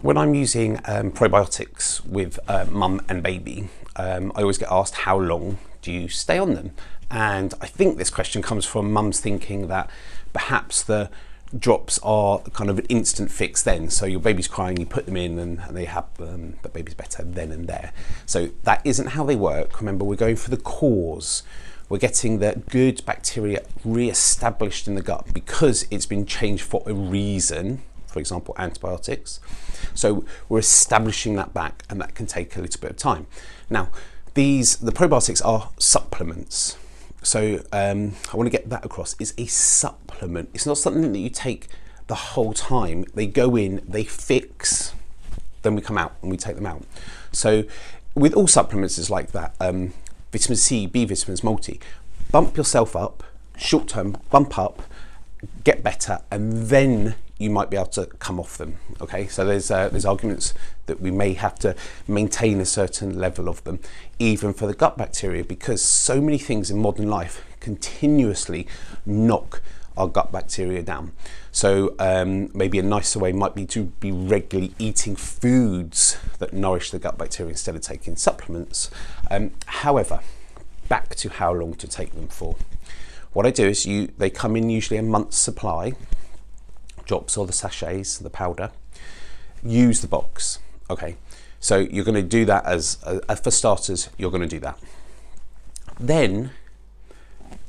When I'm using probiotics with mum and baby, I always get asked, how long do you stay on them? And I think this question comes from mums thinking that perhaps the drops are kind of an instant fix then. So your baby's crying, you put them in and they have the baby's better then and there. So that isn't how they work. Remember, we're going for the cause. We're getting the good bacteria re-established in the gut because it's been changed for a reason. For example, antibiotics. So we're establishing that back, and that can take a little bit of time. Now, the probiotics are supplements. So I want to get that across. It's a supplement. It's not something that you take the whole time. They go in, they fix, then we come out and we take them out. So with all supplements, it's like that. Vitamin C, B vitamins, multi. Bump yourself up, short term, bump up, get better, and then you might be able to come off them. Okay, so there's arguments that we may have to maintain a certain level of them, even for the gut bacteria, because so many things in modern life continuously knock our gut bacteria down. So maybe a nicer way might be to be regularly eating foods that nourish the gut bacteria instead of taking supplements. However, back to how long to take them for. What I do is they come in usually a month's supply, drops or the sachets, the powder. Use the box. Okay, so you're going to do that as for starters, you're going to do that. Then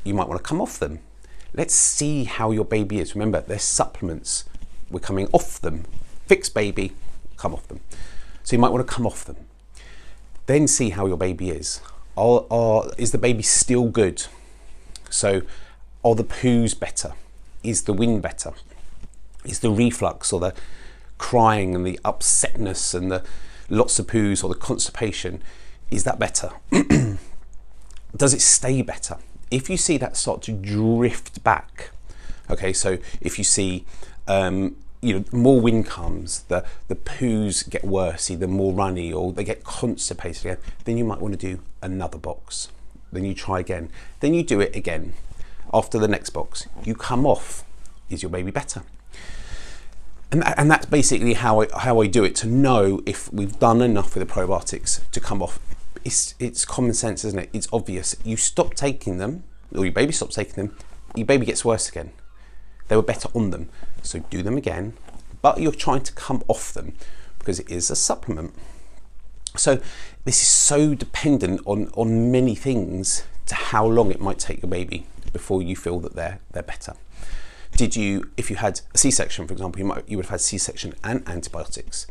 you might want to come off them. Let's see how your baby is. Remember, they're supplements. We're coming off them. Fix baby, come off them. So you might want to come off them. Then see how your baby is. Is the baby still good? So are the poos better? Is the wind better? Is the reflux or the crying and the upsetness and the lots of poos or the constipation, is that better? Does it stay better? If you see that start to drift back, okay, so if you see more wind comes, the poos get worse, either more runny or they get constipated again, then you might want to do another box. Then you try again. Then you do it again. After the next box, you come off. Is your baby better? And that's basically how I do it, to know if we've done enough with the probiotics to come off. It's common sense, isn't it? It's obvious. You stop taking them, or your baby stops taking them, your baby gets worse again. They were better on them. So do them again, but you're trying to come off them because it is a supplement. So this is so dependent on many things to how long it might take your baby before you feel that they're better. If you had a C-section, for example, you would have had C-section and antibiotics.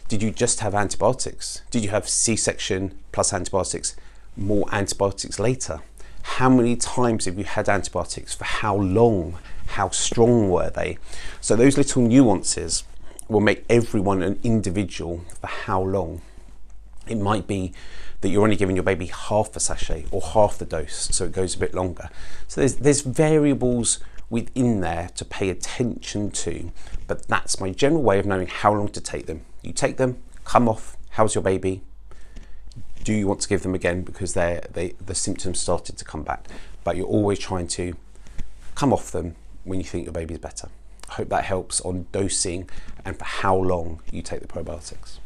Did you just have antibiotics? Did you have C-section plus antibiotics, more antibiotics later? How many times have you had antibiotics? For how long? How strong were they? So those little nuances will make everyone an individual for how long. It might be that you're only giving your baby half a sachet or half the dose, so it goes a bit longer. So there's variables within there to pay attention to, but that's my general way of knowing how long to take them. You take them, come off. How's your baby? Do you want to give them again because the symptoms started to come back? But you're always trying to come off them when you think your baby's better. I hope that helps on dosing and for how long you take the probiotics.